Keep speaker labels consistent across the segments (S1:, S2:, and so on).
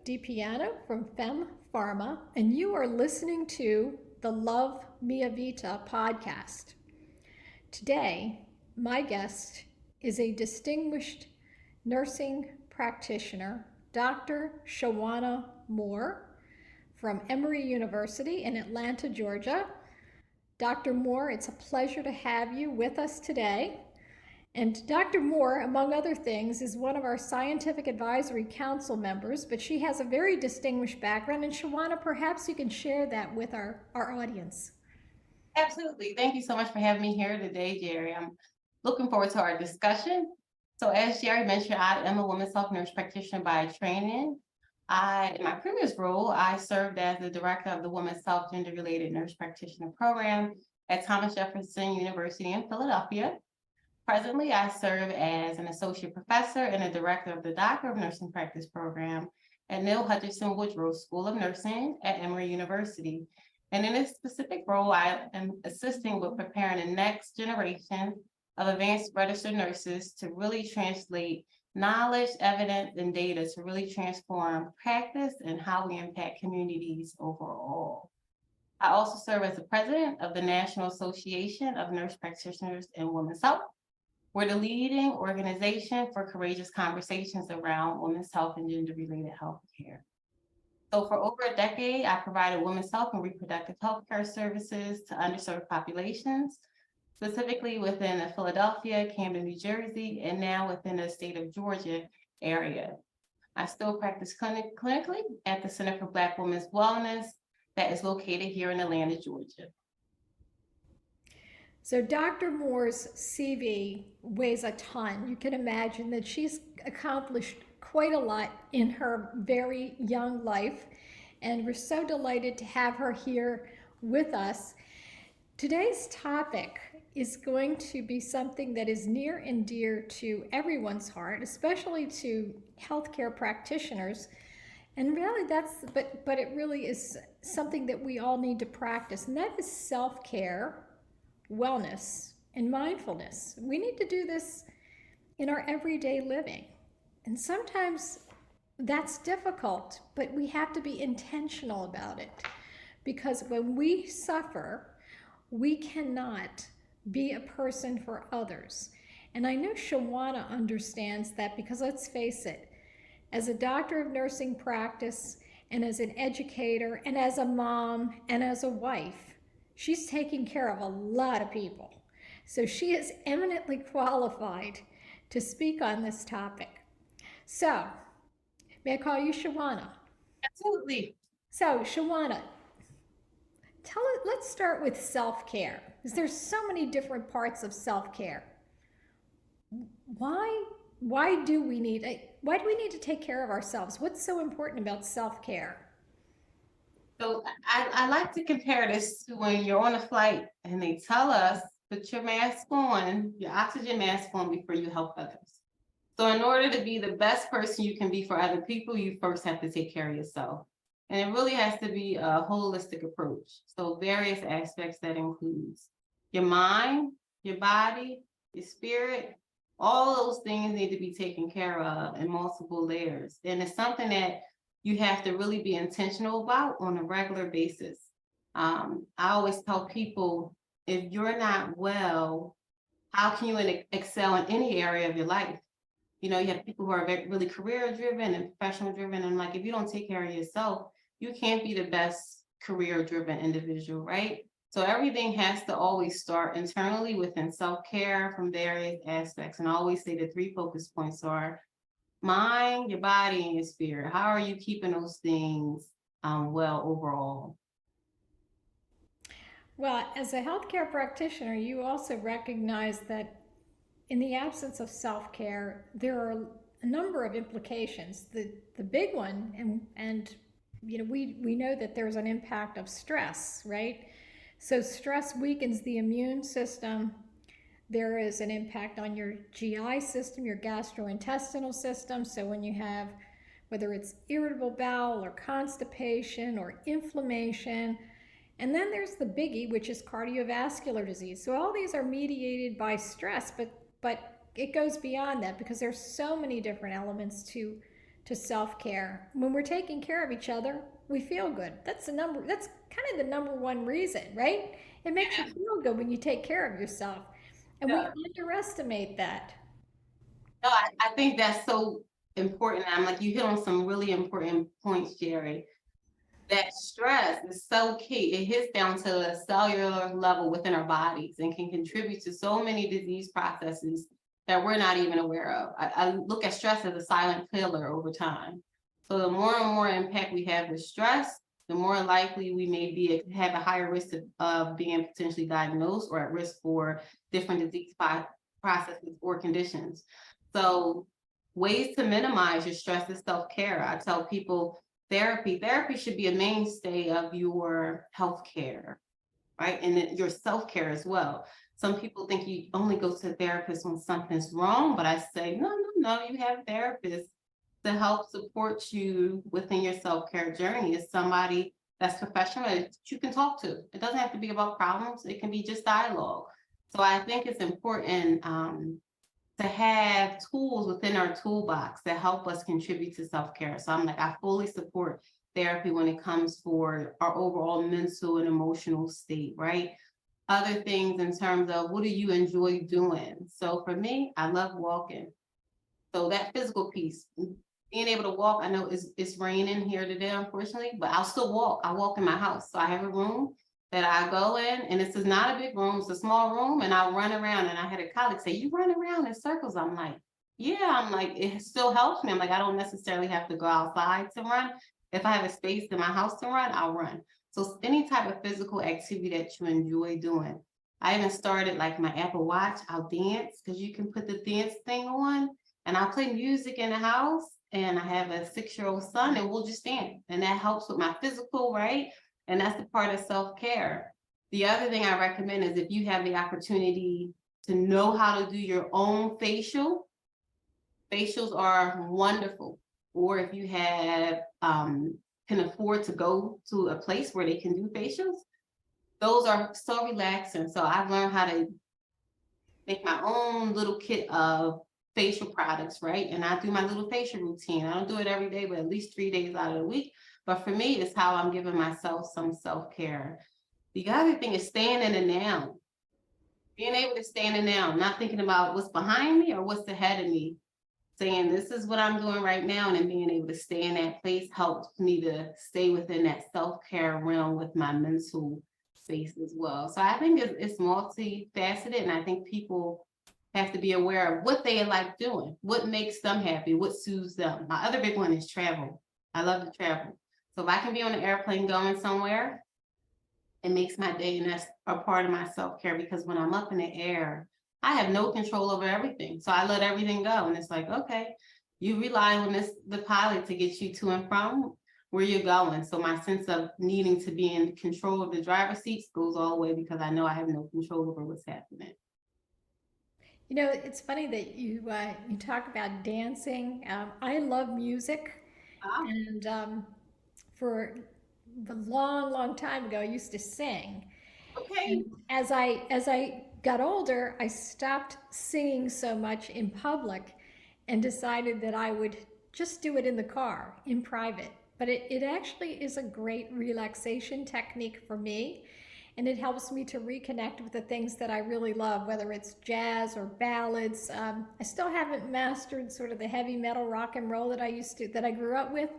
S1: DiPiano from Femme Pharma, and you are listening to the Love Mia Vita podcast. Today, my guest is a distinguished nursing practitioner, Dr. Shawana Moore from Emory University in Atlanta, Georgia. Dr. Moore, it's a pleasure to have you with us today. And Dr. Moore, among other things, is one of our Scientific Advisory Council members, but she has a very distinguished background. And Shawana, perhaps you can share that with our audience.
S2: Absolutely. Thank you so much for having me here today, Gerie. I'm looking forward to our discussion. So as Gerie mentioned, I am a women's health nurse practitioner by training. In my previous role, I served as the director of the Women's Health Gender-Related Nurse Practitioner Program at Thomas Jefferson University in Philadelphia. Presently, I serve as an associate professor and a director of the Doctor of Nursing Practice program at Neil Hutchinson Woodrow School of Nursing at Emory University. And in this specific role, I am assisting with preparing the next generation of advanced registered nurses to really translate knowledge, evidence, and data to really transform practice and how we impact communities overall. I also serve as the president of the National Association of Nurse Practitioners in Women's Health. We're the leading organization for courageous conversations around women's health and gender-related health care. So for over a decade, I provided women's health and reproductive health care services to underserved populations, specifically within the Philadelphia, Camden, New Jersey, and now within the state of Georgia area. I still practice clinically at the Center for Black Women's Wellness that is located here in Atlanta, Georgia.
S1: So Dr. Moore's CV weighs a ton. You can imagine that she's accomplished quite a lot in her very young life, and we're so delighted to have her here with us. Today's topic is going to be something that is near and dear to everyone's heart, especially to healthcare practitioners. And really but it really is something that we all need to practice, and that is self-care, wellness, and mindfulness. We need to do this in our everyday living. And sometimes that's difficult, but we have to be intentional about it, because when we suffer, we cannot be a person for others. And I know Shawana understands that, because let's face it, as a doctor of nursing practice and as an educator and as a mom and as a wife, she's taking care of a lot of people. So she is eminently qualified to speak on this topic. So, may I call you Shawana?
S2: Absolutely.
S1: So, Shawana, let's start with self-care, because there's so many different parts of self-care. Why do we need to take care of ourselves? What's so important about self-care?
S2: So I like to compare this to when you're on a flight and they tell us, put your mask on, your oxygen mask on before you help others. So in order to be the best person you can be for other people, you first have to take care of yourself. And it really has to be a holistic approach. So various aspects that includes your mind, your body, your spirit, all those things need to be taken care of in multiple layers. And it's something that you have to really be intentional about on a regular basis. I always tell people, if you're not well, how can you excel in any area of your life? You know, you have people who are really career driven and professional driven. And like, if you don't take care of yourself, you can't be the best career driven individual, right? So everything has to always start internally within self-care from various aspects. And I always say the 3 focus points are mind, your body, and your spirit. How are you keeping those things well overall?
S1: Well, as a healthcare practitioner, you also recognize that in the absence of self-care, there are a number of implications. The big one, and you know, we know that there's an impact of stress, right? So stress weakens the immune system. There is an impact on your GI system, your gastrointestinal system. So when you have, whether it's irritable bowel or constipation or inflammation, and then there's the biggie, which is cardiovascular disease. So all these are mediated by stress, but it goes beyond that, because there's so many different elements to to self-care. When we're taking care of each other, we feel good. That's kind of the number one reason, right? It makes you
S2: Yeah.
S1: feel good when you take care of yourself. And we
S2: Yeah.
S1: underestimate that.
S2: No, I think that's so important. I'm like, you hit on some really important points, Jerry. That stress is so key. It hits down to a cellular level within our bodies and can contribute to so many disease processes that we're not even aware of. I look at stress as a silent killer over time. So the more and more impact we have with stress, the more likely we may be have a higher risk of being potentially diagnosed or at risk for different disease processes or conditions. So ways to minimize your stress is self-care. I tell people therapy should be a mainstay of your healthcare, right? And then your self-care as well. Some people think you only go to a therapist when something's wrong, but I say, no, no, no, you have therapists to help support you within your self-care journey. Is somebody that's professional that you can talk to. It doesn't have to be about problems, it can be just dialogue. So I think it's important to have tools within our toolbox that help us contribute to self-care. So I'm like, I fully support therapy when it comes for our overall mental and emotional state, right? Other things in terms of what do you enjoy doing? So for me, I love walking. So that physical piece, being able to walk, I know it's raining here today, unfortunately, but I'll still walk. I walk in my house. So I have a room that I go in, and this is not a big room, it's a small room, and I'll run around. And I had a colleague say, you run around in circles. I'm like, yeah, I'm like, it still helps me. I'm like, I don't necessarily have to go outside to run. If I have a space in my house to run, I'll run. So any type of physical activity that you enjoy doing. I even started like my Apple Watch, I'll dance because you can put the dance thing on and I play music in the house and I have a 6-year-old son and we'll just dance. And that helps with my physical, right? And that's the part of self-care. The other thing I recommend is if you have the opportunity to know how to do your own facials are wonderful. Or if you have can afford to go to a place where they can do facials, those are so relaxing. So I've learned how to make my own little kit of facial products, right? And I do my little facial routine. I don't do it every day, but at least 3 days out of the week. But for me, it's how I'm giving myself some self-care. The other thing is staying in the now, being able to stay in the now, not thinking about what's behind me or what's ahead of me, saying this is what I'm doing right now, and then being able to stay in that place helps me to stay within that self-care realm with my mental space as well. So I think it's multifaceted, and I think people have to be aware of what they like doing, what makes them happy, what soothes them. My other big one is travel. I love to travel. So if I can be on an airplane going somewhere, it makes my day, and that's a part of my self-care because when I'm up in the air, I have no control over everything. So I let everything go. And it's like, okay, you rely on the pilot to get you to and from where you're going. So my sense of needing to be in control of the driver's seats goes all the way because I know I have no control over what's happening.
S1: You know, it's funny that you talk about dancing. I love music,
S2: Ah,
S1: and for a long, long time ago, I used to sing.
S2: okay.
S1: And as I got older, I stopped singing so much in public and decided that I would just do it in the car, in private. But it actually is a great relaxation technique for me. And it helps me to reconnect with the things that I really love, whether it's jazz or ballads. I still haven't mastered sort of the heavy metal rock and roll that I grew up with,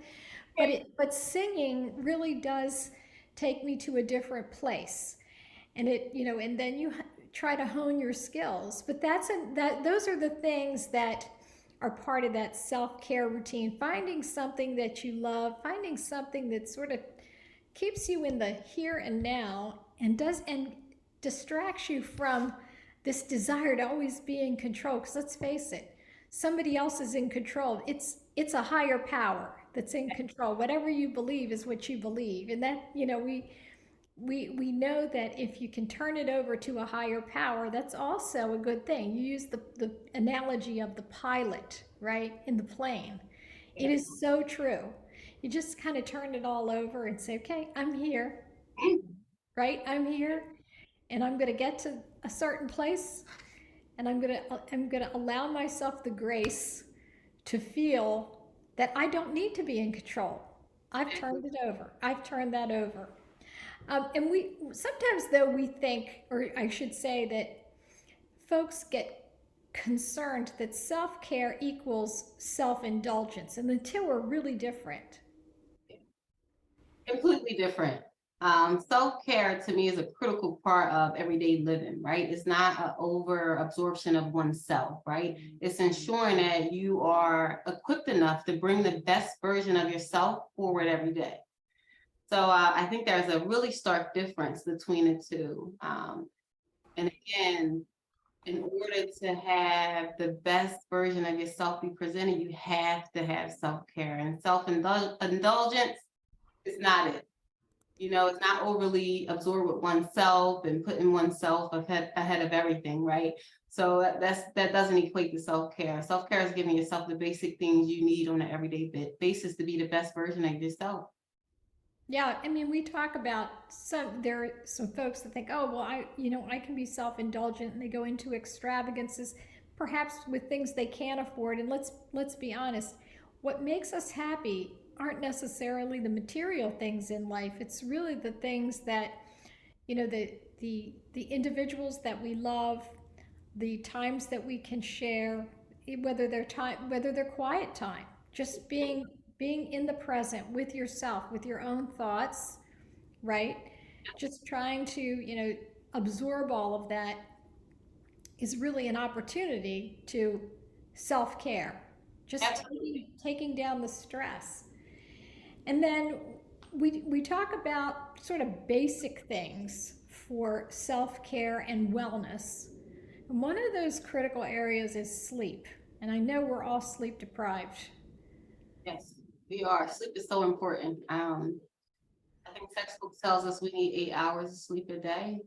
S1: but singing really does take me to a different place, and and then you try to hone your skills. But those are the things that are part of that self-care routine, finding something that you love, finding something that sort of keeps you in the here and now and distracts you from this desire to always be in control. Because let's face it, somebody else is in control. It's a higher power that's in control. Whatever you believe is what you believe, and that we know that if you can turn it over to a higher power, that's also a good thing. You use the analogy of the pilot, right, in the plane. It is so true. You just kind of turn it all over and say, okay, I'm here, right? I'm here, and I'm going to get to a certain place, and I'm going to allow myself the grace to feel that I don't need to be in control. I've turned it over. I've turned that over. And we sometimes, though, we think, or I should say, that folks get concerned that self care equals self indulgence, and the two are really different.
S2: Completely different. Self-care to me is a critical part of everyday living, right? It's not an over absorption of oneself, right? It's ensuring that you are equipped enough to bring the best version of yourself forward every day. So I think there's a really stark difference between the two. And again, in order to have the best version of yourself be presented, you have to have self-care, and self-indulgence is not it. It's not overly absorbed with oneself and putting oneself ahead of everything, right? So that doesn't equate to self-care. Self-care is giving yourself the basic things you need on an everyday basis to be the best version of yourself.
S1: Yeah, I mean, we talk about there are some folks that think, oh, well, I can be self-indulgent, and they go into extravagances, perhaps with things they can't afford. And let's be honest, what makes us happy aren't necessarily the material things in life. It's really the things that, the individuals that we love, the times that we can share, whether they're quiet time, just being in the present with yourself, with your own thoughts, right? Just trying to, absorb all of that is really an opportunity to self-care, just
S2: Absolutely.
S1: taking down the stress. And then we talk about sort of basic things for self-care and wellness. And one of those critical areas is sleep. And I know we're all sleep deprived.
S2: Yes, we are. Sleep is so important. I think textbook tells us we need 8 hours of sleep a day.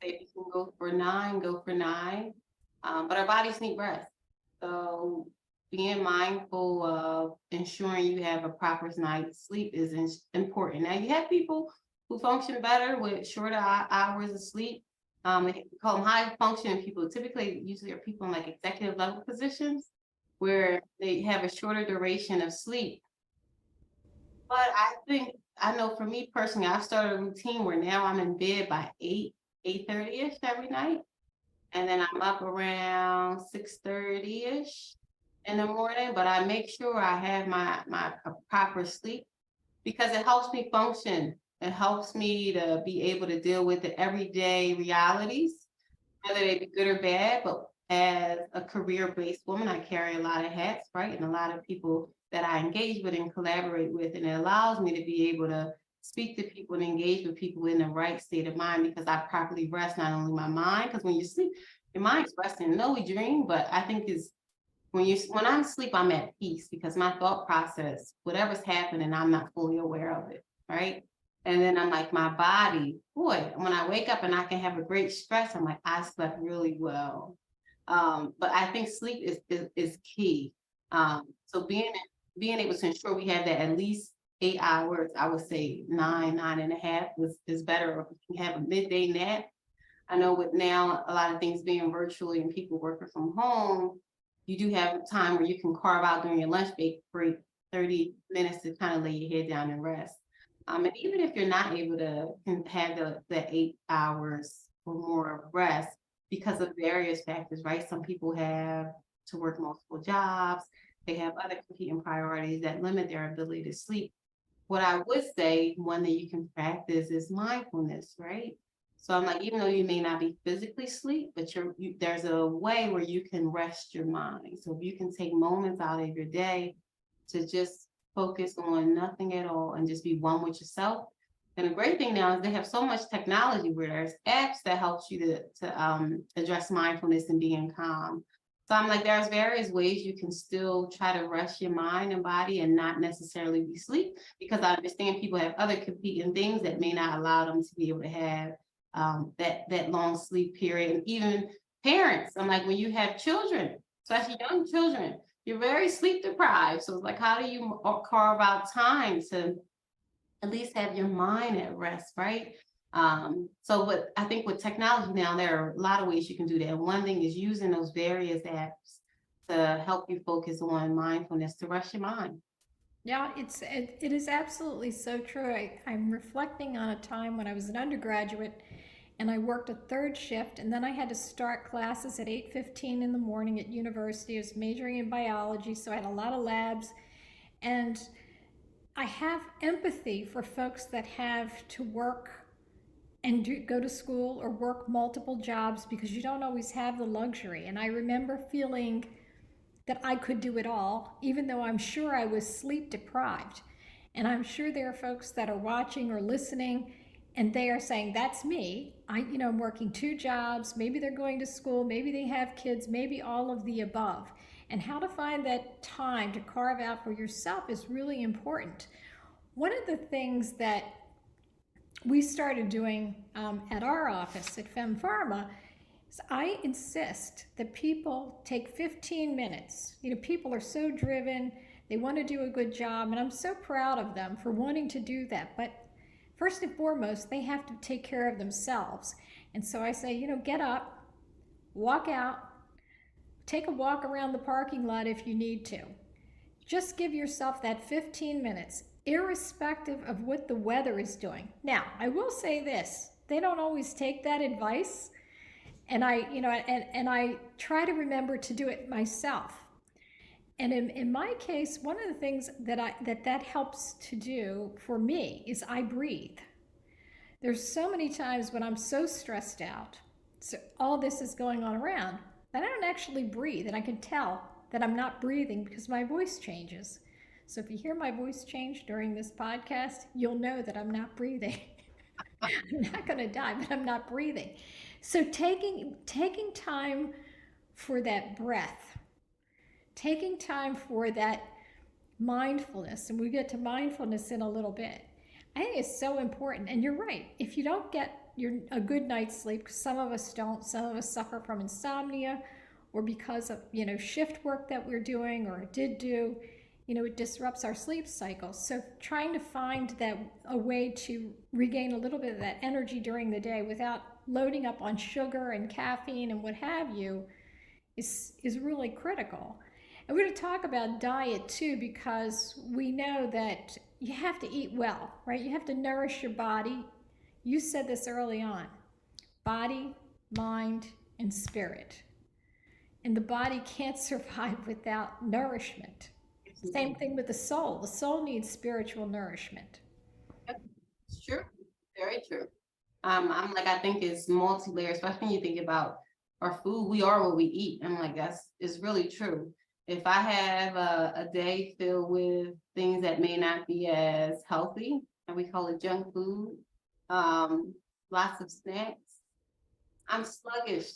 S2: Say we can go for nine, go for nine. But our bodies need rest. So being mindful of ensuring you have a proper night's sleep is important. Now you have people who function better with shorter hours of sleep. They call them high functioning people. Typically, usually are people in like executive level positions where they have a shorter duration of sleep. But I know for me personally, I've started a routine where now I'm in bed by 8:30ish every night. And then I'm up around 6:30ish in the morning, but I make sure I have my proper sleep because it helps me function. It helps me to be able to deal with the everyday realities, whether they be good or bad. But as a career-based woman, I carry a lot of hats, right? And a lot of people that I engage with and collaborate with. And it allows me to be able to speak to people and engage with people in the right state of mind because I properly rest not only my mind, because when you sleep, your mind's resting. No, we dream, but I think is when I'm asleep, I'm at peace because my thought process, whatever's happening, I'm not fully aware of it, right? And then I'm like, my body, boy, when I wake up and I can have a great stress, I'm like, I slept really well. But I think sleep is key. So being able to ensure we have that at least 8 hours, I would say 9.5 is better. If we can have a midday nap. I know with now a lot of things being virtually and people working from home, you do have time where you can carve out during your lunch break 30 minutes to kind of lay your head down and rest. And even if you're not able to have the 8 hours or more of rest because of various factors, right? Some people have to work multiple jobs, they have other competing priorities that limit their ability to sleep. What I would say, one that you can practice is mindfulness, right? So I'm like, even though you may not be physically asleep, but there's a way where you can rest your mind. So if you can take moments out of your day to just focus on nothing at all and just be one with yourself. And the great thing now is they have so much technology where there's apps that helps you to address mindfulness and being calm. So I'm like, there's various ways you can still try to rest your mind and body and not necessarily be sleep, because I understand people have other competing things that may not allow them to be able to have that long sleep period. And even parents, I'm like, when you have children, especially young children, you're very sleep deprived. So it's like, how do you carve out time to at least have your mind at rest, right? But I think with technology now, there are a lot of ways you can do that. One thing is using those various apps to help you focus on mindfulness to rest your mind.
S1: Yeah, it is absolutely so true. I'm reflecting on a time when I was an undergraduate and I worked a third shift, and then I had to start classes at 8:15 in the morning at university. I was majoring in biology, so I had a lot of labs, and I have empathy for folks that have to work and go to school or work multiple jobs because you don't always have the luxury. And I remember feeling that I could do it all, even though I'm sure I was sleep deprived. And I'm sure there are folks that are watching or listening and they are saying, that's me. I'm working two jobs. Maybe they're going to school. Maybe they have kids. Maybe all of the above. And how to find that time to carve out for yourself is really important. One of the things that we started doing at our office at Fem Pharma, I insist that people take 15 minutes. People are so driven, they want to do a good job, and I'm so proud of them for wanting to do that. But first and foremost, they have to take care of themselves. And so I say, get up, walk out, take a walk around the parking lot if you need to. Just give yourself that 15 minutes, irrespective of what the weather is doing. Now, I will say this, they don't always take that advice. And I try to remember to do it myself. And in my case, one of the things that helps to do for me is I breathe. There's so many times when I'm so stressed out, so all this is going on around, that I don't actually breathe, and I can tell that I'm not breathing because my voice changes. So if you hear my voice change during this podcast, you'll know that I'm not breathing. I'm not going to die, but I'm not breathing. So taking time for that breath, taking time for that mindfulness, and we get to mindfulness in a little bit, I think it's so important. And you're right. If you don't get a good night's sleep, because some of us don't, some of us suffer from insomnia, or because of shift work that we're doing or did do, it disrupts our sleep cycle. So trying to find a way to regain a little bit of that energy during the day without loading up on sugar and caffeine and what have you is really critical. And we're going to talk about diet too, because we know that you have to eat well, right? You have to nourish your body. You said this early on: body, mind, and spirit. And the body can't survive without nourishment. Same thing with the soul. The soul needs spiritual nourishment.
S2: It's true, very true. I'm like, I think it's multi-layer, especially when you think about our food. We are what we eat. I'm like, that's is really true. If I have a day filled with things that may not be as healthy, and we call it junk food, lots of snacks, I'm sluggish.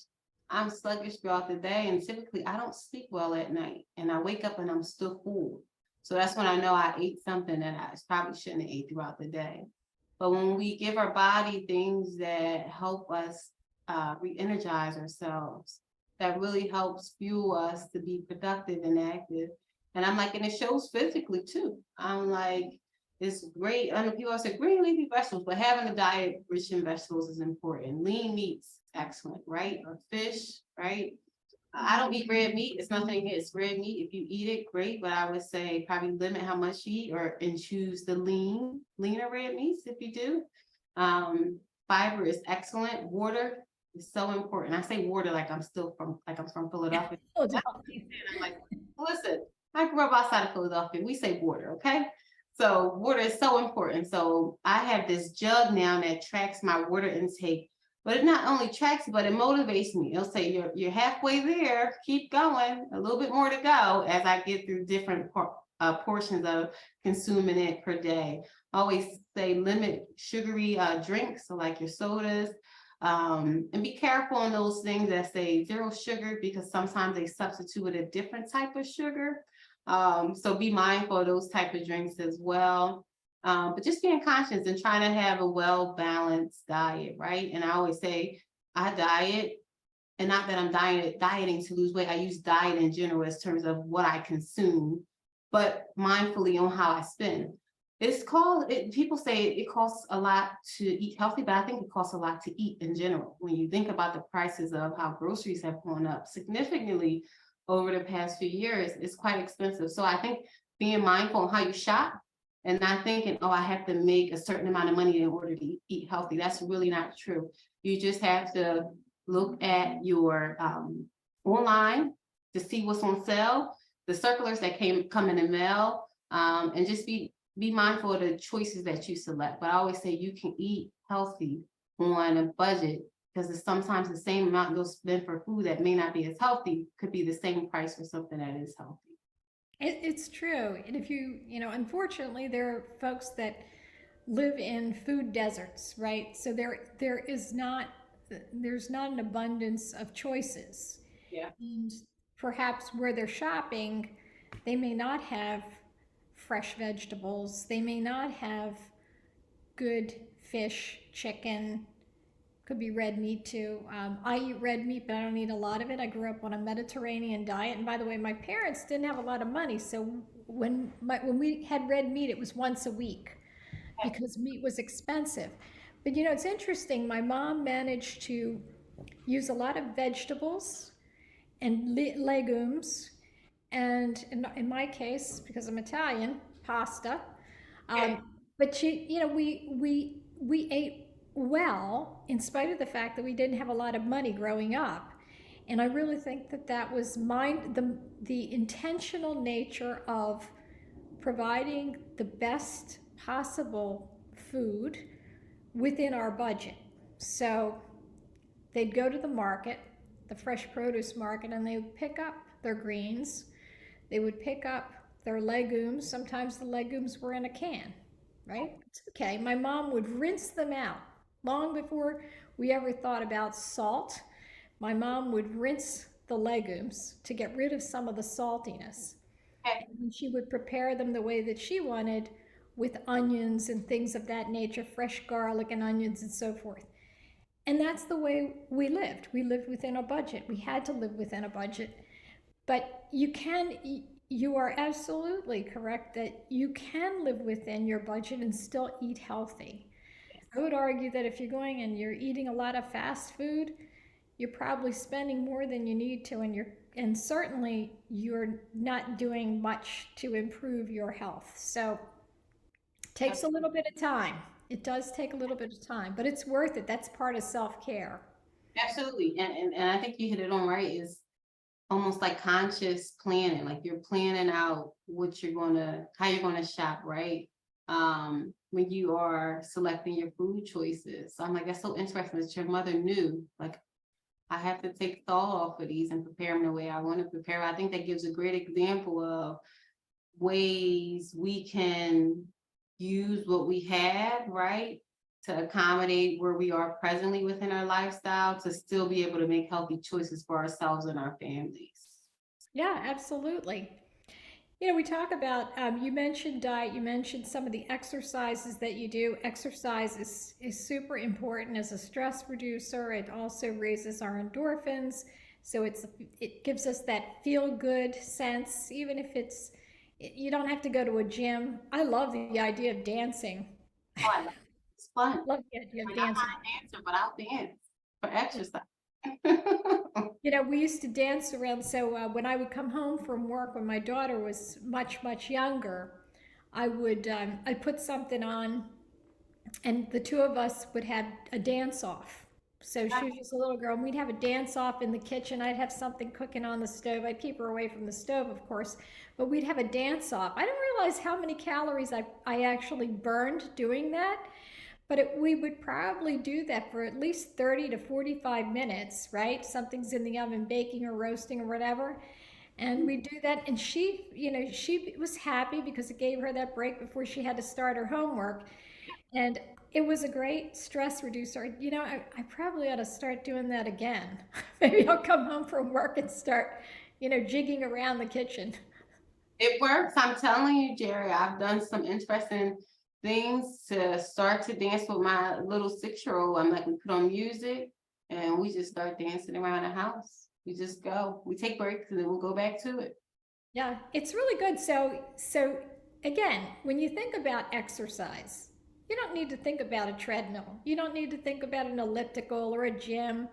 S2: I'm sluggish throughout the day, and typically I don't sleep well at night, and I wake up and I'm still full. So that's when I know I ate something that I probably shouldn't have ate throughout the day. But when we give our body things that help us re-energize ourselves, that really helps fuel us to be productive and active. And I'm like, and it shows physically too. I'm like, it's great. I know people always say green leafy vegetables, but having a diet rich in vegetables is important. Lean meats, excellent, right? Or fish, right? I don't eat red meat. It's nothing against red meat. If you eat it, great. But I would say probably limit how much you eat, and choose the leaner red meats if you do. Fiber is excellent. Water is so important. I say water like I'm from Philadelphia.
S1: Philadelphia.
S2: I'm like, listen, I grew up outside of Philadelphia. We say water, okay? So water is so important. So I have this jug now that tracks my water intake, but it not only tracks, but it motivates me. It'll say you're halfway there, keep going, a little bit more to go as I get through different portions of consuming it per day. I always say limit sugary drinks, so like your sodas, and be careful on those things that say zero sugar, because sometimes they substitute with a different type of sugar. So be mindful of those type of drinks as well. But just being conscious and trying to have a well-balanced diet, right? And I always say I diet, and not that I'm dieting to lose weight. I use diet in general as terms of what I consume, but mindfully on how I spend. People say it costs a lot to eat healthy, but I think it costs a lot to eat in general. When you think about the prices of how groceries have gone up significantly over the past few years is quite expensive. So I think being mindful on how you shop and not thinking, oh, I have to make a certain amount of money in order to eat healthy. That's really not true. You just have to look at your online to see what's on sale, the circulars that come in the mail, and just be mindful of the choices that you select. But I always say you can eat healthy on a budget because it's sometimes the same amount you'll spend for food that may not be as healthy could be the same price for something that is healthy.
S1: It's true. And if unfortunately, there are folks that live in food deserts, right? So there's not an abundance of choices.
S2: Yeah.
S1: And perhaps where they're shopping, they may not have fresh vegetables. They may not have good fish, chicken, could be red meat too. I eat red meat, but I don't eat a lot of it. I grew up on a Mediterranean diet, and by the way, my parents didn't have a lot of money, so when we had red meat, it was once a week because meat was expensive. But it's interesting. My mom managed to use a lot of vegetables and legumes, and in my case, because I'm Italian, pasta.
S2: Okay.
S1: Um, but we ate well in spite of the fact that we didn't have a lot of money growing up, and I really think that that was the intentional nature of providing the best possible food within our budget. So they'd go to the market, the fresh produce market, and they would pick up their greens. They would pick up their legumes. Sometimes the legumes were in a can, right? It's okay. My mom would rinse them out long before we ever thought about salt. My mom would rinse the legumes to get rid of some of the saltiness.
S2: Okay.
S1: And she would prepare them the way that she wanted with onions and things of that nature, fresh garlic and onions and so forth. And that's the way we lived. We lived within a budget. We had to live within a budget. But you are absolutely correct that you can live within your budget and still eat healthy. I would argue that if you're going and you're eating a lot of fast food, you're probably spending more than you need to, and certainly you're not doing much to improve your health. So it takes a little bit of time. It does take a little bit of time, but it's worth it. That's part of self-care.
S2: Absolutely. And I think you hit it on right is almost like conscious planning, like you're planning out how you're gonna shop, right? When you are selecting your food choices. So I'm like, that's so interesting that your mother knew, like, I have to take thought off of these and prepare them the way I want to prepare. I think that gives a great example of ways we can use what we have, right? To accommodate where we are presently within our lifestyle to still be able to make healthy choices for ourselves and our families.
S1: Yeah, absolutely. We talk about, you mentioned diet, you mentioned some of the exercises that you do. Exercise is super important as a stress reducer. It also raises our endorphins. So it gives us that feel good sense, even if you don't have to go to a gym. I love the idea of dancing.
S2: Fun. It's fun.
S1: Love the idea of
S2: We're not
S1: dancing.
S2: my dancer, but I'll dance for exercise.
S1: We used to dance around. So when I would come home from work, when my daughter was much, much younger, I'd put something on, and the two of us would have a dance off. So she was just a little girl, and we'd have a dance off in the kitchen. I'd have something cooking on the stove. I'd keep her away from the stove, of course, but we'd have a dance off. I didn't realize how many calories I actually burned doing that. But we would probably do that for at least 30 to 45 minutes, right? Something's in the oven, baking or roasting or whatever. And we do that. And she was happy because it gave her that break before she had to start her homework. And it was a great stress reducer. I probably ought to start doing that again. Maybe I'll come home from work and start, jigging around the kitchen.
S2: It works. I'm telling you, Jerry, I've done some interesting things to start to dance with my little 6-year-old. I'm like, we put on music and we just start dancing around the house. We just go. We take breaks and then we'll go back to it.
S1: Yeah, it's really good. So again, when you think about exercise, you don't need to think about a treadmill. You don't need to think about an elliptical or a gym.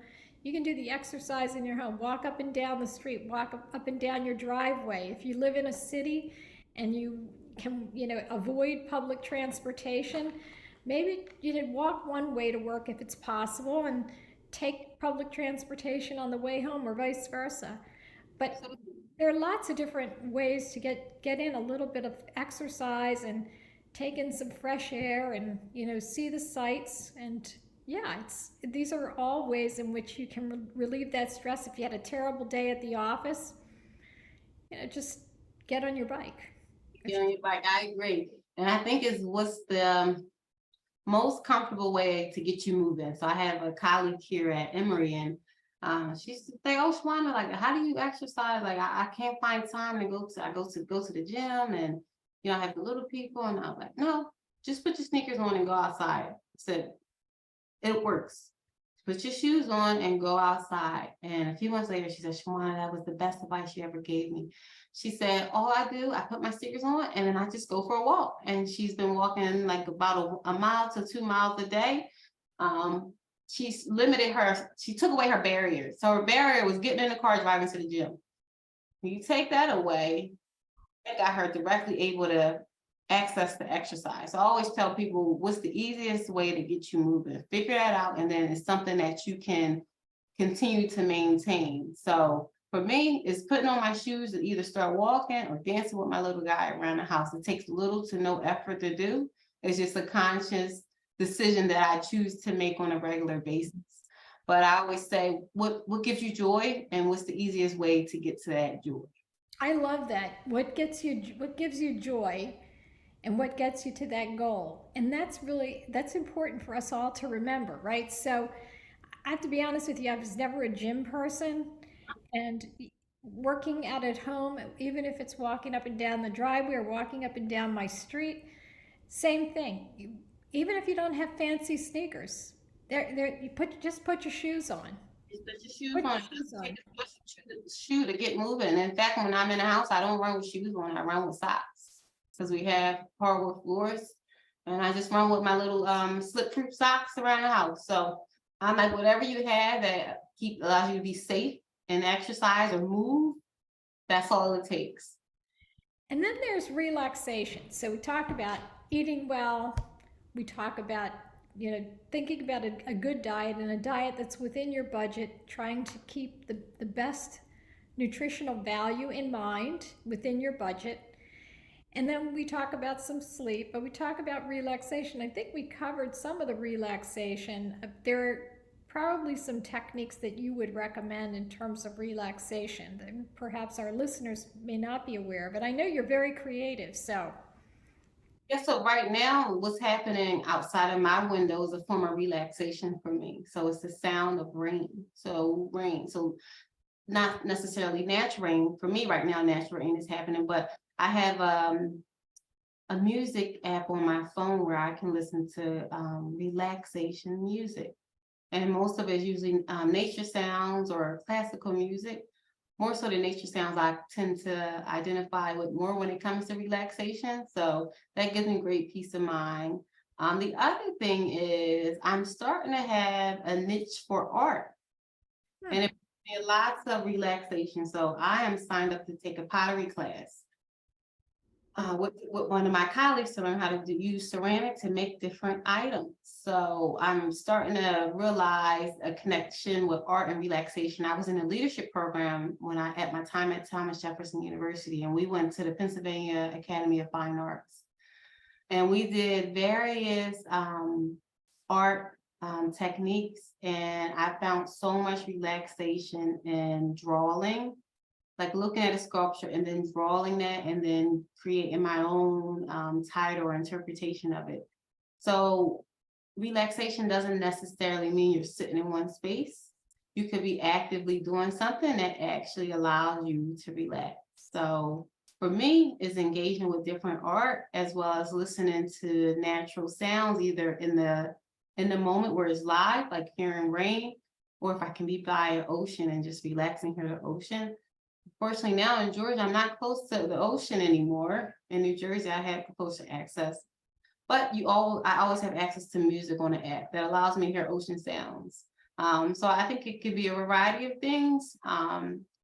S1: You can do the exercise in your home, walk up and down the street, walk up and down your driveway. If you live in a city and you can, avoid public transportation, maybe you could walk one way to work if it's possible and take public transportation on the way home or vice versa. But
S2: Absolutely.
S1: there are lots of different ways to get in a little bit of exercise and take in some fresh air and see the sights. And yeah, it's these are all ways in which you can relieve that stress. If you had a terrible day at the office, just get on your bike.
S2: You know, like I agree. And I think is what's the most comfortable way to get you moving. So I have a colleague here at Emory, and she used to say, "Oh, Shawana, like, how do you exercise? Like, I can't find time to go to. I go to the gym, and I have the little people." And I was like, "No, just put your sneakers on and go outside." I said, "It works. Put your shoes on and go outside." And a few months later, she said, "Shawana, that was the best advice you ever gave me." She said, "All I do, I put my sneakers on and then I just go for a walk." And she's been walking like about a mile to 2 miles a day. Um, she took away her barrier. So her barrier was getting in the car, driving to the gym. When you take that away, it got her directly able to access the exercise. So I always tell people, what's the easiest way to get you moving? Figure that out, and then it's something that you can continue to maintain. So for me, it's putting on my shoes and either start walking or dancing with my little guy around the house. It takes little to no effort to do. It's just a conscious decision that I choose to make on a regular basis. But I always say, what gives you joy, and what's the easiest way to get to that joy?
S1: I love that. What gives you joy and what gets you to that goal. And that's important for us all to remember, right? So I have to be honest with you, I was never a gym person, and working out at home, even if it's walking up and down the driveway or walking up and down my street, same thing. Even if you don't have fancy sneakers, just put your shoes on.
S2: Just put your shoes
S1: Put
S2: on.
S1: your
S2: It
S1: shoes
S2: doesn't take
S1: on.
S2: a special shoe to get moving. In fact, when I'm in the house, I don't run with shoes on. I run with socks because we have hardwood floors, and I just run with my little slip-proof socks around the house. So I'm like, whatever you have that allows you to be safe and exercise or move, that's all it takes.
S1: And then there's relaxation. So we talk about eating well. We talk about, thinking about a good diet and a diet that's within your budget, trying to keep the best nutritional value in mind within your budget. And then we talk about some sleep, but we talk about relaxation. I think we covered some of the relaxation. There are probably some techniques that you would recommend in terms of relaxation that perhaps our listeners may not be aware of. But I know you're very creative, so.
S2: Yeah, so right now, what's happening outside of my window is a form of relaxation for me. So it's the sound of rain. So rain. So not necessarily natural rain. For me right now, natural rain is happening, but I have a music app on my phone where I can listen to relaxation music. And most of it is using nature sounds or classical music. More so than nature sounds, I tend to identify with more when it comes to relaxation. So that gives me great peace of mind. The other thing is I'm starting to have a niche for art,
S1: Hmm.
S2: and it gives me lots of relaxation. So I am signed up to take a pottery class with one of my colleagues to learn how to use ceramic to make different items. So I'm starting to realize a connection with art and relaxation. I was in a leadership program at my time at Thomas Jefferson University, and we went to the Pennsylvania Academy of Fine Arts. And we did various art techniques, and I found so much relaxation in drawing, like looking at a sculpture and then drawing that and then creating my own title or interpretation of it. So relaxation doesn't necessarily mean you're sitting in one space. You could be actively doing something that actually allows you to relax. So for me, is engaging with different art as well as listening to natural sounds, either in the moment where it's live, like hearing rain, or if I can be by an ocean and just relaxing, hear the ocean. Fortunately, now in Georgia, I'm not close to the ocean anymore. In New Jersey, I have closer access, but I always have access to music on the app that allows me to hear ocean sounds. So I think it could be a variety of things.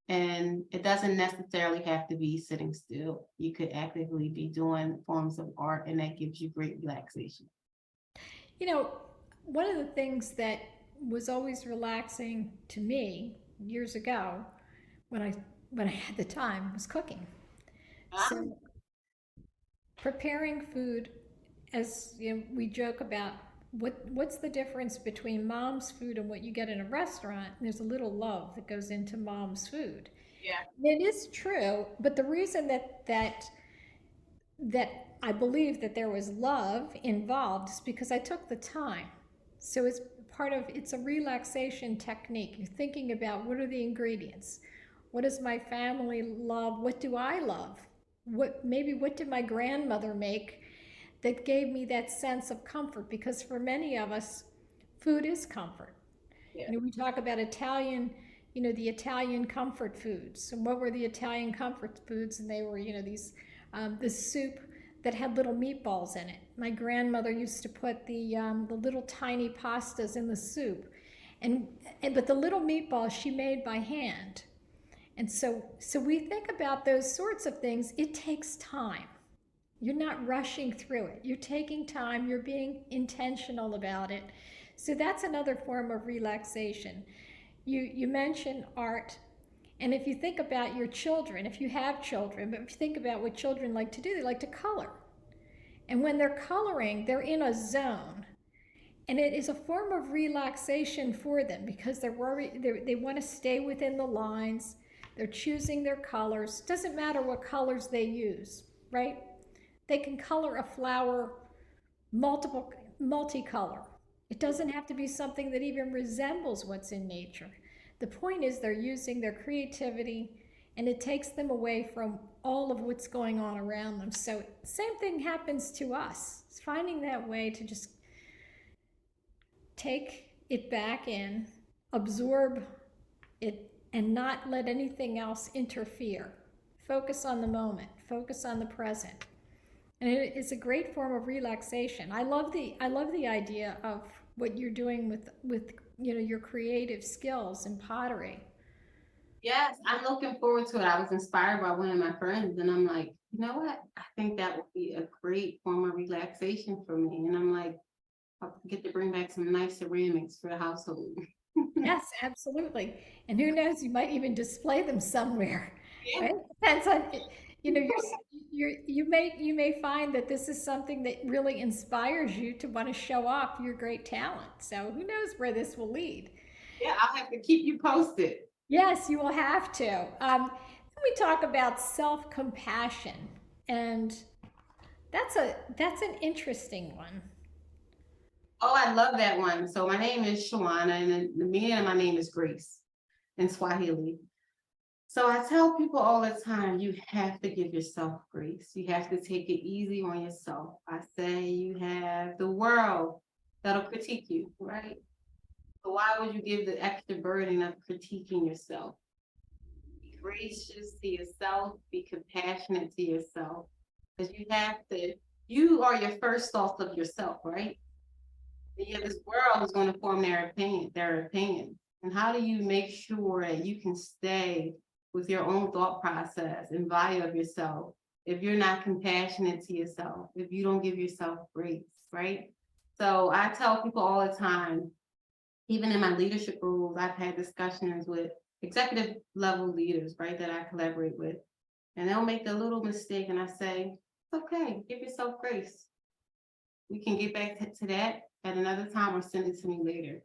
S2: And it doesn't necessarily have to be sitting still. You could actively be doing forms of art, and that gives you great relaxation.
S1: You know, one of the things that was always relaxing to me years ago when I had the time was cooking. So preparing food, as you know, we joke about what's the difference between mom's food and what you get in a restaurant. There's a little love that goes into mom's food.
S2: Yeah,
S1: It is true, but the reason that I believe that there was love involved is because I took the time. So it's a relaxation technique. You're thinking about what are the ingredients? What does my family love? What do I love? What did my grandmother make that gave me that sense of comfort? Because for many of us, food is comfort.
S2: yeah.
S1: You know, we talk about Italian, the Italian comfort foods. And what were the Italian comfort foods? And they were, this soup that had little meatballs in it. My grandmother used to put the little tiny pastas in the soup, but the little meatballs she made by hand. And so we think about those sorts of things. It takes time. You're not rushing through it. You're taking time. You're being intentional about it. So that's another form of relaxation. You mentioned art, and if you think about your children, if you have children, but if you think about what children like to do, they like to color. And when they're coloring, they're in a zone. And it is a form of relaxation for them because they want to stay within the lines. They're choosing their colors. Doesn't matter what colors they use, right? They can color a flower multicolor. It doesn't have to be something that even resembles what's in nature. The point is they're using their creativity and it takes them away from all of what's going on around them. So same thing happens to us. It's finding that way to just take it back in, absorb it, and not let anything else interfere. Focus on the moment, focus on the present. And it is a great form of relaxation. I love the idea of what you're doing with your creative skills in pottery.
S2: Yes, I'm looking forward to it. I was inspired by one of my friends, and I'm like, you know what? I think that would be a great form of relaxation for me. And I'm like, I'll get to bring back some nice ceramics for the household.
S1: Yes, absolutely. And who knows, you might even display them somewhere,
S2: Yeah,
S1: right? Depends on, you may find that this is something that really inspires you to want to show off your great talent. So who knows where this will lead?
S2: yeah, I'll have to keep you posted.
S1: Yes, you will have to. Then we talk about self-compassion, and that's an interesting one.
S2: Oh, I love that one. So my name is Shawana, and the meaning of my name is Grace in Swahili. So I tell people all the time, you have to give yourself grace. You have to take it easy on yourself. I say you have the world that'll critique you, right? So why would you give the extra burden of critiquing yourself? Be gracious to yourself, be compassionate to yourself. Because you are your first thoughts of yourself, right? And yet this world is going to form their opinion. And how do you make sure that you can stay with your own thought process and value of yourself if you're not compassionate to yourself, if you don't give yourself grace, right? So I tell people all the time, even in my leadership roles, I've had discussions with executive level leaders, right, that I collaborate with, and they'll make a little mistake, and I say, it's okay, give yourself grace. We can get back to that at another time or send it to me later.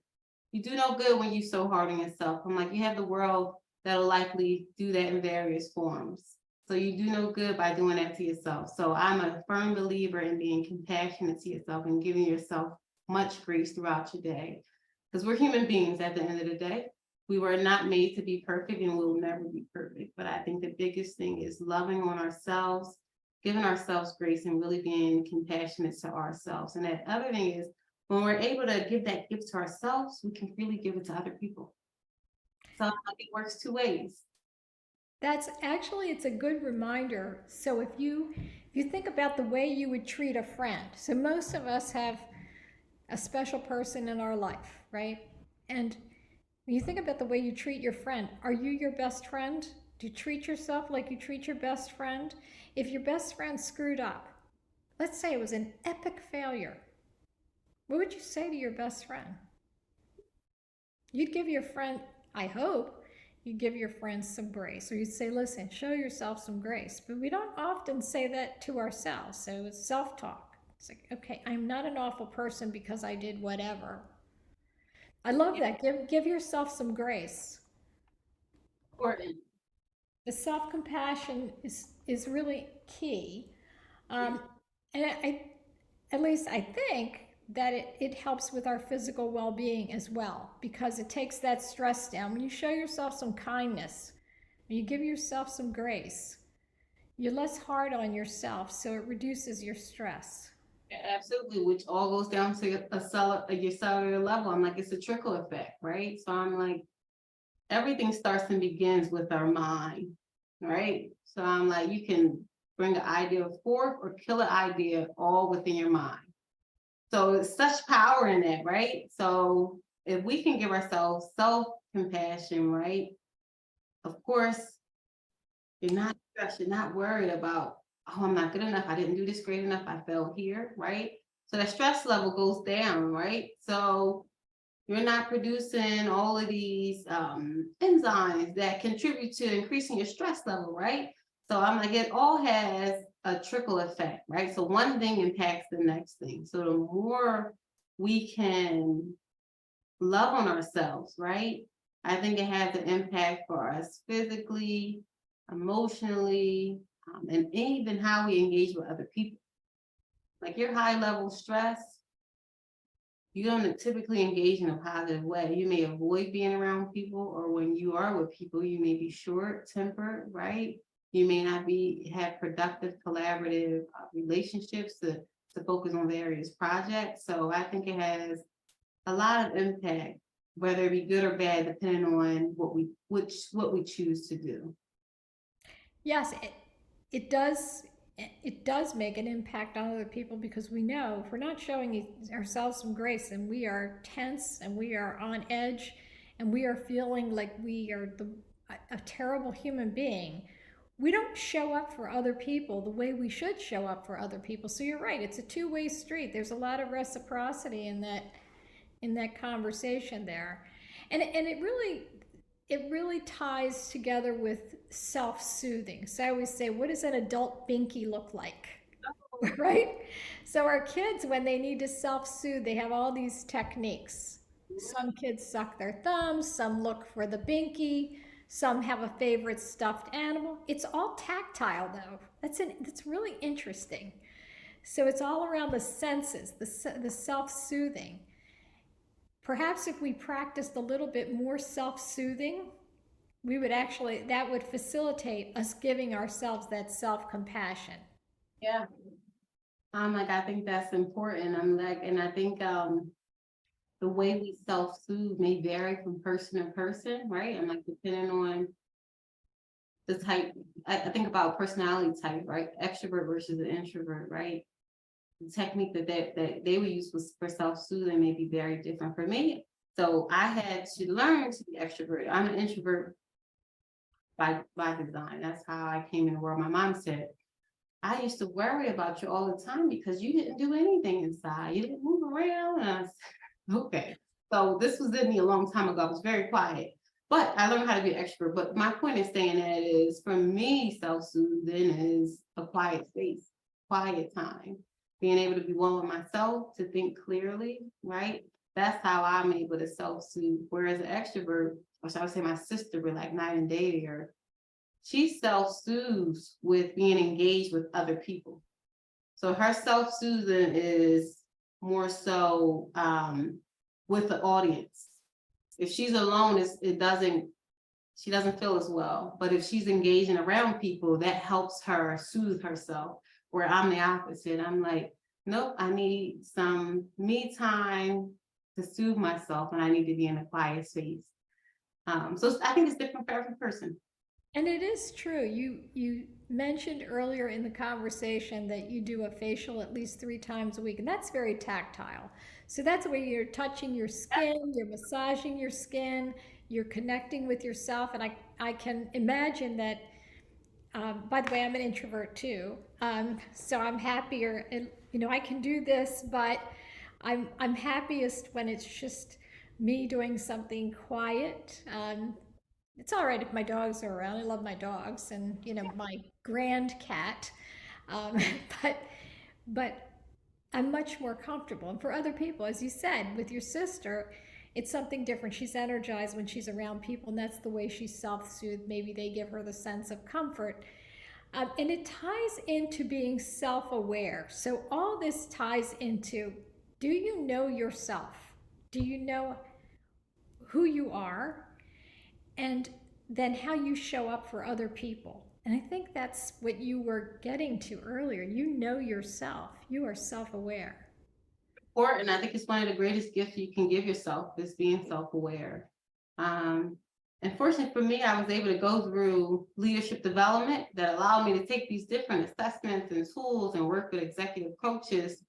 S2: You do no good when you so hard on yourself. I'm like, you have the world that'll likely do that in various forms. So you do no good by doing that to yourself. So I'm a firm believer in being compassionate to yourself and giving yourself much grace throughout your day. Because we're human beings at the end of the day. We were not made to be perfect and we'll never be perfect. But I think the biggest thing is loving on ourselves, giving ourselves grace, and really being compassionate to ourselves. And that other thing is, when we're able to give that gift to ourselves, we can really give it to other people. So it works two ways.
S1: It's a good reminder. So if you think about the way you would treat a friend, so most of us have a special person in our life, right? And When you think about the way you treat your friend, are you your best friend? Do you treat yourself like you treat your best friend? If your best friend screwed up, let's say it was an epic failure, what would you say to your best friend? You'd give your friend, I hope, you'd give your friends some grace. Or you'd say, listen, show yourself some grace. But we don't often say that to ourselves. So it's self talk. It's like, okay, I'm not an awful person because I did whatever. I love
S2: Yeah,
S1: that. Give yourself some grace.
S2: important.
S1: The self compassion is really key.
S2: Yeah.
S1: Um, and at least I think that it helps with our physical well being as well because it takes that stress down. When you show yourself some kindness, when you give yourself some grace, you're less hard on yourself, so it reduces your stress.
S2: Absolutely, which all goes down to your cellular level. I'm like, it's a trickle effect, right? So I'm like, everything starts and begins with our mind, right? So I'm like, you can bring an idea forth or kill an idea all within your mind. So it's such power in that, right? So if we can give ourselves self-compassion, right? Of course, you're not stressed, you're not worried about, oh, I'm not good enough, I didn't do this great enough, I fell here, right? So that stress level goes down, right? So you're not producing all of these enzymes that contribute to increasing your stress level, right? So I'm like, it all has a trickle effect, right? So one thing impacts the next thing. So the more we can love on ourselves, right? I think it has an impact for us physically, emotionally, and even how we engage with other people. Like your high level stress, you don't typically engage in a positive way. You may avoid being around people, or when you are with people, you may be short tempered, right? You may not have productive collaborative relationships to focus on various projects. So I think it has a lot of impact, whether it be good or bad, depending on what we choose to do.
S1: Yes, it does it does make an impact on other people because we know if we're not showing ourselves some grace and we are tense and we are on edge and we are feeling like we are a terrible human being, we don't show up for other people the way we should show up for other people. So you're right, it's a two-way street. There's a lot of reciprocity in that conversation there. And it really ties together with self-soothing. So I always say, what does an adult binky look like? Right? So our kids, when they need to self-soothe, they have all these techniques. Some kids suck their thumbs, some look for the binky, some have a favorite stuffed animal. It's all tactile though. That's really interesting. So it's all around the senses, the self-soothing. Perhaps if we practiced a little bit more self-soothing, we would actually, that would facilitate us giving ourselves that self-compassion.
S2: Yeah. I'm like, I think that's important. I'm like, and I think the way we self-soothe may vary from person to person, right? I'm like, depending on the type, I think about personality type, right? Extrovert versus an introvert, right? The technique that they would use was for self-soothing may be very different for me. So I had to learn to be extrovert. I'm an introvert by design. That's how I came in the world. My mom said, I used to worry about you all the time because you didn't do anything inside. You didn't move around. And I said, okay. So this was in me a long time ago. I was very quiet, but I learned how to be an extrovert. But my point is saying that is for me, self-soothing is a quiet space, quiet time, being able to be one with myself, to think clearly, right? That's how I'm able to self-soothe. Whereas an extrovert, or shall I say my sister, we're like night and day here, she self-soothes with being engaged with other people. So her self-soothing is more so with the audience. If she's alone, she doesn't feel as well. But if she's engaging around people, that helps her soothe herself. Where I'm the opposite. I'm like, nope, I need some me time to soothe myself, and I need to be in a quiet space. So I think it's different for every person.
S1: And it is true. You mentioned earlier in the conversation that you do a facial at least 3 times a week, and that's very tactile. So that's where you're touching your skin, you're massaging your skin, you're connecting with yourself. And I can imagine that, by the way, I'm an introvert too. So I'm happier, and I can do this, but I'm happiest when it's just me doing something quiet. It's all right if my dogs are around. I love my dogs and my grand cat, um, but but I'm much more comfortable. And for other people, as you said, with your sister, it's something different. She's energized when she's around people, and that's the way she's self-soothed. Maybe they give her the sense of comfort. And it ties into being self-aware. So all this ties into, do you know yourself? Do you know who you are? And then how you show up for other people. And I think that's what you were getting to earlier. You know yourself. You are self-aware.
S2: Important. I think it's one of the greatest gifts you can give yourself is being self-aware. Um, and fortunately for me, I was able to go through leadership development that allowed me to take these different assessments and tools and work with executive coaches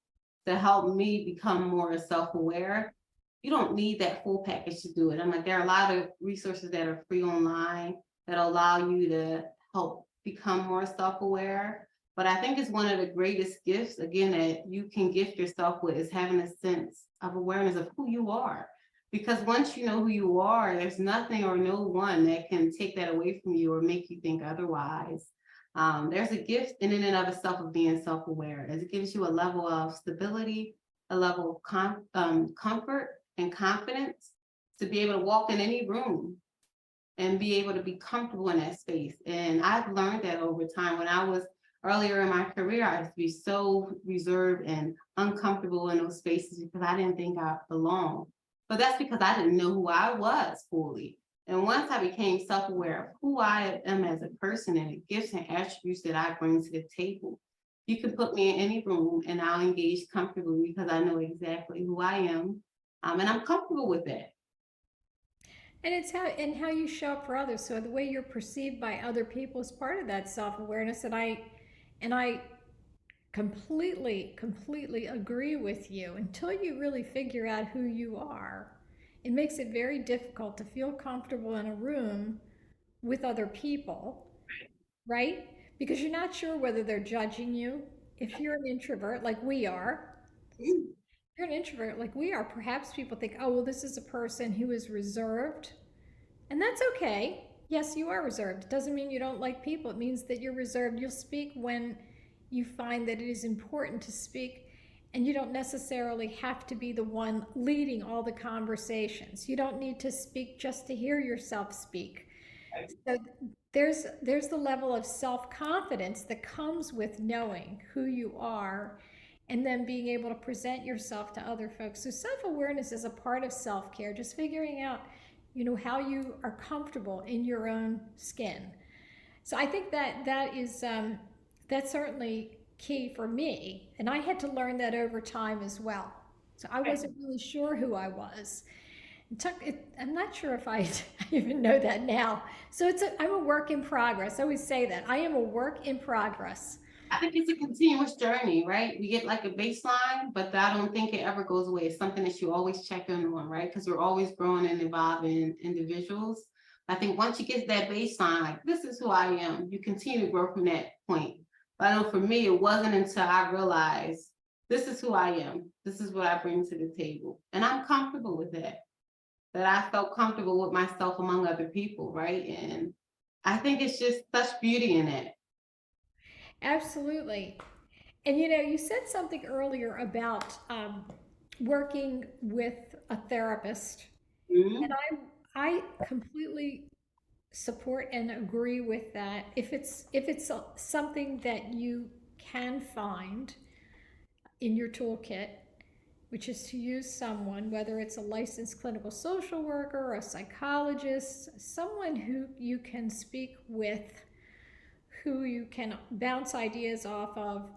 S2: to help me become more self-aware. You don't need that full package to do it. I'm like, there are a lot of resources that are free online that allow you to help become more self-aware. But I think it's one of the greatest gifts, again, that you can gift yourself with is having a sense of awareness of who you are. Because once you know who you are, there's nothing or no one that can take that away from you or make you think otherwise. There's a gift in and of itself of being self-aware, as it gives you a level of stability, a level of comfort and confidence to be able to walk in any room and be able to be comfortable in that space. And I've learned that over time. When I was earlier in my career, I used to be so reserved and uncomfortable in those spaces because I didn't think I belonged. But that's because I didn't know who I was fully. And once I became self-aware of who I am as a person and the gifts and attributes that I bring to the table, you can put me in any room and I'll engage comfortably because I know exactly who I am. And I'm comfortable with that.
S1: And it's how you show up for others. So the way you're perceived by other people is part of that self-awareness. And I completely agree with you. Until you really figure out who you are, it makes it very difficult to feel comfortable in a room with other people, right? Because you're not sure whether they're judging you. If you're an introvert like we are, if you're an introvert like we are, perhaps people think, oh, well, this is a person who is reserved. And that's okay. Yes, you are reserved. It doesn't mean you don't like people. It means that you're reserved. You'll speak when you find that it is important to speak, and you don't necessarily have to be the one leading all the conversations. You don't need to speak just to hear yourself speak. So there's the level of self-confidence that comes with knowing who you are and then being able to present yourself to other folks. So self-awareness is a part of self-care, just figuring out, how you are comfortable in your own skin. So I think that's certainly key for me, and I had to learn that over time as well. So I wasn't really sure who I was. I'm not sure if I even know that now. So I'm a work in progress. I always say that I am a work in progress.
S2: I think it's a continuous journey, right? We get like a baseline, but I don't think it ever goes away. It's something that you always check in on, right? Because we're always growing and evolving individuals. I think once you get that baseline, like this is who I am, you continue to grow from that point. But I know for me, it wasn't until I realized this is who I am. This is what I bring to the table. And I'm comfortable with that. That I felt comfortable with myself among other people, right? And I think it's just such beauty in it.
S1: Absolutely. And you said something earlier about working with a therapist, and
S2: Mhm.
S1: I completely support and agree with that. If it's something that you can find in your toolkit, which is to use someone, whether it's a licensed clinical social worker, a psychologist, someone who you can speak with, who you can bounce ideas off of.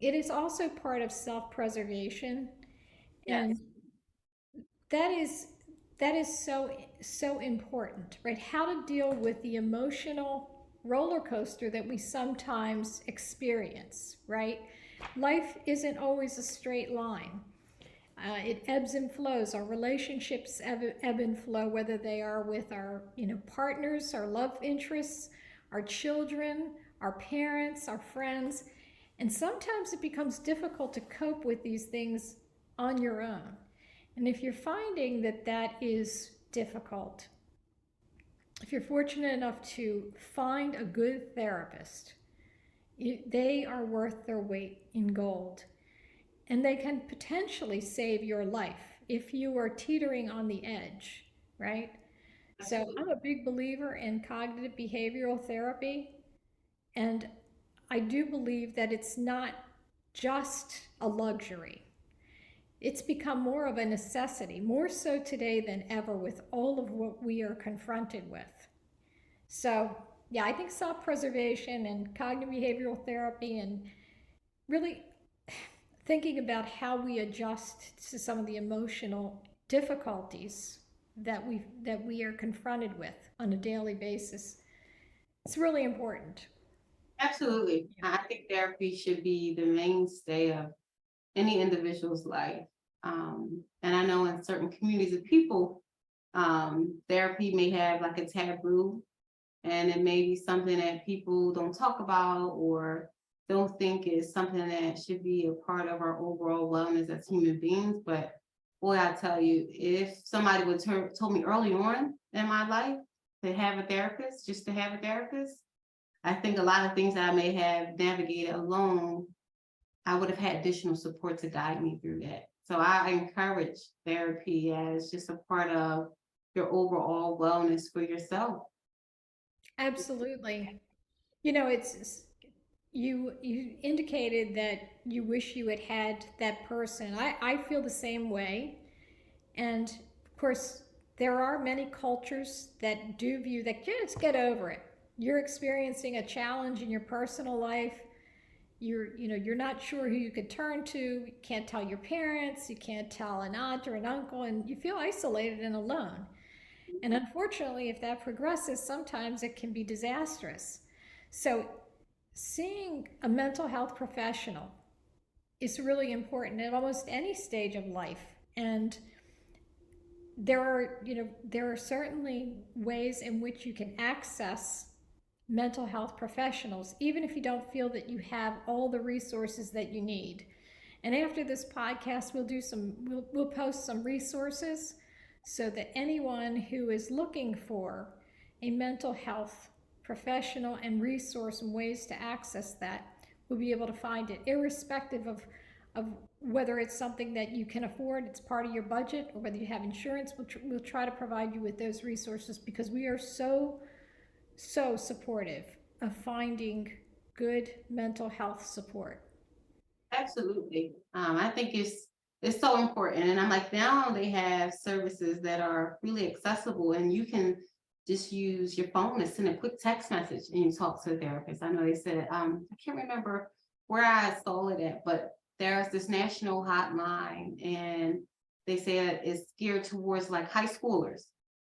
S1: It is also part of self-preservation,
S2: Yes.
S1: and that is so important, right? How to deal with the emotional roller coaster that we sometimes experience, right? Life isn't always a straight line. It ebbs and flows. Our relationships ebb and flow, whether they are with our, partners, our love interests, our children, our parents, our friends. And sometimes it becomes difficult to cope with these things on your own. And if you're finding that that is difficult, if you're fortunate enough to find a good therapist, they are worth their weight in gold. And they can potentially save your life if you are teetering on the edge, right? So I'm a big believer in cognitive behavioral therapy. And I do believe that it's not just a luxury. It's become more of a necessity, more so today than ever with all of what we are confronted with. So, yeah, I think self preservation and cognitive behavioral therapy and really thinking about how we adjust to some of the emotional difficulties that we are confronted with on a daily basis, it's really important.
S2: Absolutely. I think therapy should be the mainstay of any individual's life. And I know in certain communities of people, therapy may have like a taboo, and it may be something that people don't talk about or don't think is something that should be a part of our overall wellness as human beings. But boy, I tell you, if somebody would told me early on in my life to have a therapist, just to have a therapist, I think a lot of things that I may have navigated alone, I would have had additional support to guide me through that. So I encourage therapy as just a part of your overall wellness for yourself.
S1: Absolutely. It's you indicated that you wish you had had that person. I feel the same way. And of course, there are many cultures that do view that, just get over it. You're experiencing a challenge in your personal life. You're not sure who you could turn to. You can't tell your parents, you can't tell an aunt or an uncle, and you feel isolated and alone. And unfortunately, if that progresses, sometimes it can be disastrous. So seeing a mental health professional is really important at almost any stage of life. And there are certainly ways in which you can access mental health professionals, even if you don't feel that you have all the resources that you need. And after this podcast, we'll post some resources so that anyone who is looking for a mental health professional and resource and ways to access that will be able to find it, irrespective of whether it's something that you can afford, it's part of your budget, or whether you have insurance. We'll try to provide you with those resources because we are so supportive of finding good mental health support.
S2: Absolutely. I think it's so important. And I'm like, now they have services that are really accessible, and you can just use your phone to send a quick text message and you talk to a therapist. I know they said, I can't remember where I saw it at, but there's this national hotline, and they said it's geared towards like high schoolers.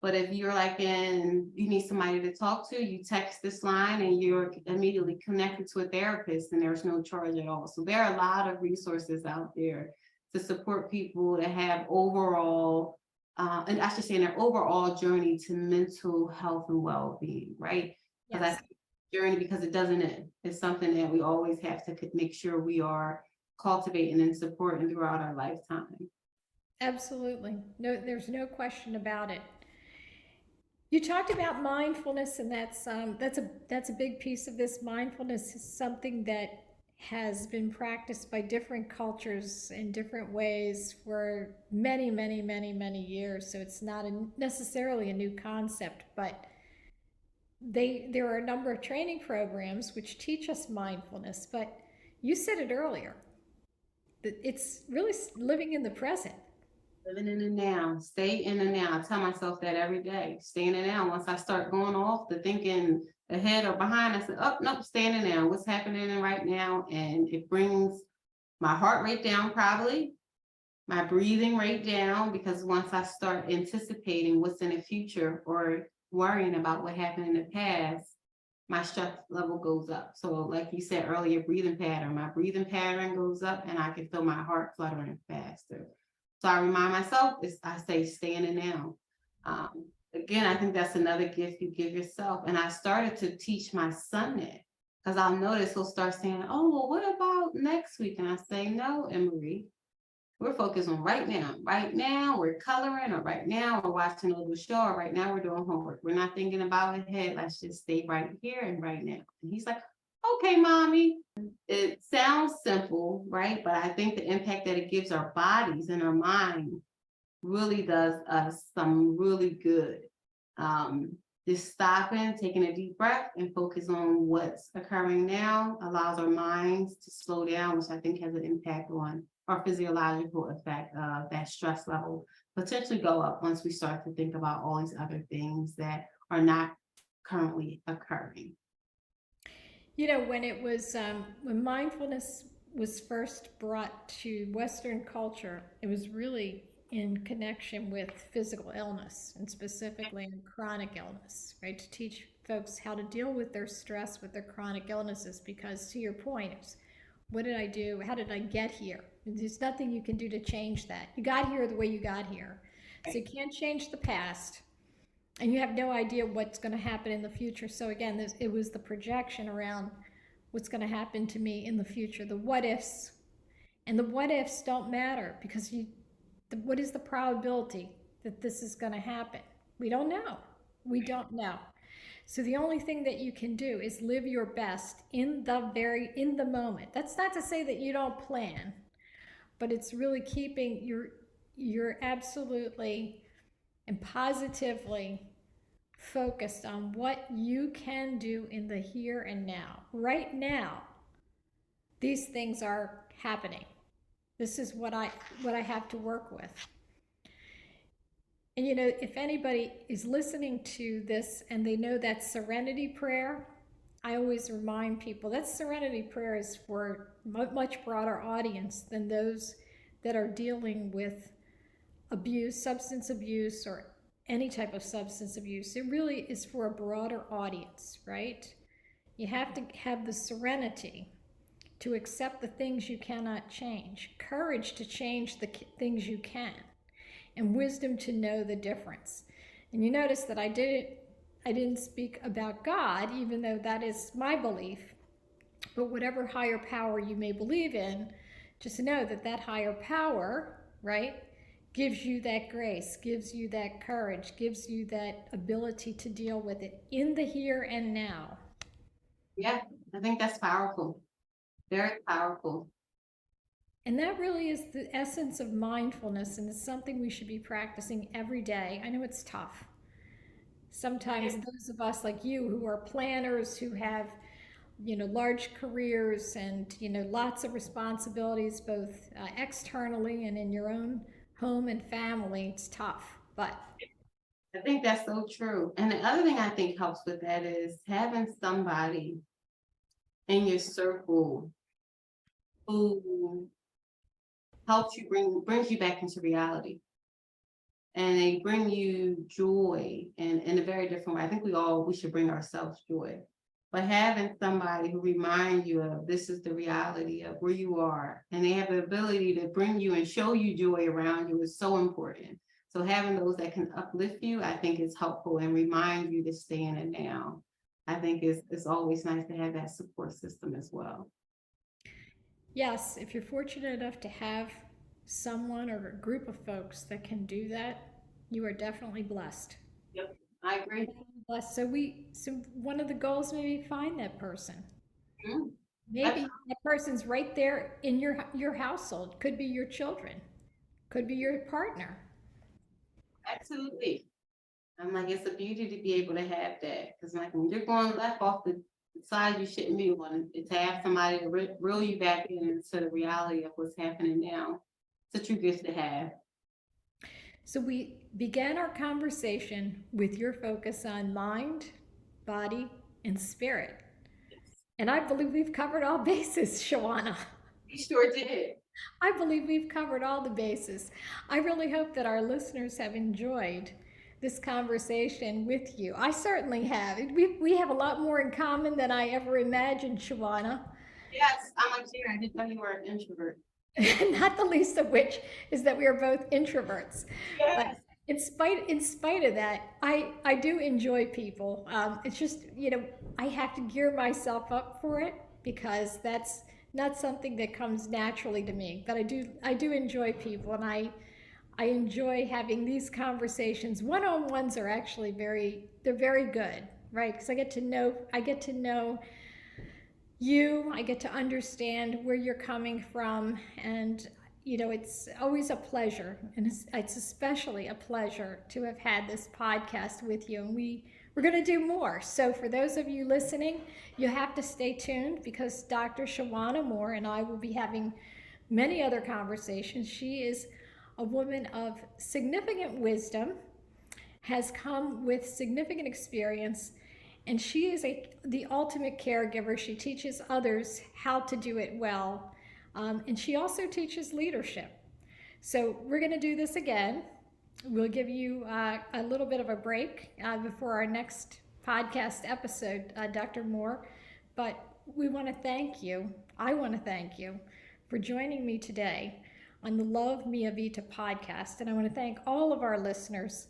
S2: But if you're like you need somebody to talk to, you text this line and you're immediately connected to a therapist, and there's no charge at all. So there are a lot of resources out there to support people that have overall, and I should say in their overall journey to mental health and well-being, right? Because
S1: Yes.
S2: I think journey, because it doesn't end. It's something that we always have to make sure we are cultivating and supporting throughout our lifetime.
S1: Absolutely. No, there's no question about it. You talked about mindfulness, and that's a big piece of this. Mindfulness is something that has been practiced by different cultures in different ways for many, many, many, many years. So it's not necessarily a new concept, but there are a number of training programs which teach us mindfulness. But you said it earlier that it's really living in the present.
S2: Living in the now, stay in the now. I tell myself that every day. Stay in the now. Once I start going off the thinking ahead or behind, I said, oh, nope, stay in the now. What's happening right now? And it brings my heart rate down, probably my breathing rate down, because once I start anticipating what's in the future or worrying about what happened in the past, my stress level goes up. So like you said earlier, my breathing pattern goes up, and I can feel my heart fluttering faster. So I remind myself, I say, stay in the now. Again, I think that's another gift you give yourself. And I started to teach my son that, because I'll notice he'll start saying, oh, well, what about next week? And I say, no, Emery, we're focused on right now. Right now, we're coloring, or right now, we're watching a little show, or right now, we're doing homework. We're not thinking about ahead. Let's just stay right here and right now. And he's like, okay, mommy. It sounds simple, right? But I think the impact that it gives our bodies and our mind really does us some really good. Just stopping, taking a deep breath and focus on what's occurring now allows our minds to slow down, which I think has an impact on our physiological effect of that stress level potentially go up once we start to think about all these other things that are not currently occurring.
S1: You know, when mindfulness was first brought to Western culture, it was really in connection with physical illness and specifically in chronic illness, right? To teach folks how to deal with their stress with their chronic illnesses, because to your point, it's what did I do? How did I get here? There's nothing you can do to change that. You got here the way you got here. So you can't change the past, and you have no idea what's going to happen in the future. So again, it was the projection around what's going to happen to me in the future, the what ifs. And the what ifs don't matter, because what is the probability that this is going to happen? We don't know. We don't know. So the only thing that you can do is live your best in the moment. That's not to say that you don't plan, but it's really keeping you're absolutely and positively focused on what you can do in the here and now. Right now, these things are happening. This is what I have to work with. And you know, if anybody is listening to this and they know that serenity prayer, I always remind people that serenity prayer is for a much broader audience than those that are dealing with abuse, substance abuse, or any type of substance abuse. It really is for a broader audience, right? You have to have the serenity to accept the things you cannot change, courage to change the things you can, and wisdom to know the difference. And you notice that I didn't speak about God, even though that is my belief. But whatever higher power you may believe in, just know that that higher power, right, gives you that grace, gives you that courage, gives you that ability to deal with it in the here and now.
S2: Yeah, I think that's powerful. Very powerful.
S1: And that really is the essence of mindfulness, and it's something we should be practicing every day. I know it's tough. Sometimes those of us like you who are planners, who have, you know, large careers and, you know, lots of responsibilities, both externally and in your own home and family, it's tough. But
S2: I think that's so true. And the other thing I think helps with that is having somebody in your circle who helps you brings you back into reality. And they bring you joy in a very different way. I think we should bring ourselves joy. But having somebody who reminds you of this is the reality of where you are, and they have the ability to bring you and show you joy around you is so important. So having those that can uplift you, I think is helpful and remind you to stay in it now. I think it's always nice to have that support system as well.
S1: yes, if you're fortunate enough to have someone or a group of folks that can do that, you are definitely blessed.
S2: Yep, I agree.
S1: Blessed. So one of the goals maybe find that person.
S2: Mhm.
S1: Maybe that person's right there in your household. Could be your children. Could be your partner.
S2: Absolutely. I'm like, it's a beauty to be able to have that. Because like when you're going left off the side you shouldn't be on, to have somebody to reel you back into the reality of what's happening now. It's a true gift to have.
S1: So we began our conversation with your focus on mind, body, and spirit. And I believe we've covered all bases, Shawana.
S2: You sure did.
S1: I believe we've covered all the bases. I really hope that our listeners have enjoyed this conversation with you. I certainly have. We have a lot more in common than I ever imagined, Shawana.
S2: Yes, I'm like Gerie. I didn't know you were an introvert.
S1: Not the least of which is that we are both introverts. But
S2: Yes.
S1: in spite of that, I do enjoy people. It's just, I have to gear myself up for it because that's not something that comes naturally to me. But I do enjoy people, and I enjoy having these conversations. One-on-ones are actually they're very good, right? Because I get to know you, I get to understand where you're coming from, and it's always a pleasure, and it's especially a pleasure to have had this podcast with you, and we're going to do more. So for those of you listening, you have to stay tuned because Dr. Shawana Moore and I will be having many other conversations. She is a woman of significant wisdom, has come with significant experience, and she is the ultimate caregiver. She teaches others how to do it well, and she also teaches leadership. So we're going to do this again. We'll give you a little bit of a break before our next podcast episode, Dr. Moore. But we want to thank you. I want to thank you for joining me today on the Love Mia Vita podcast. And I want to thank all of our listeners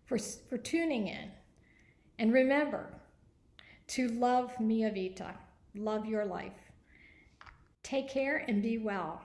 S1: for tuning in. And remember to love Mia Vita, love your life. Take care and be well.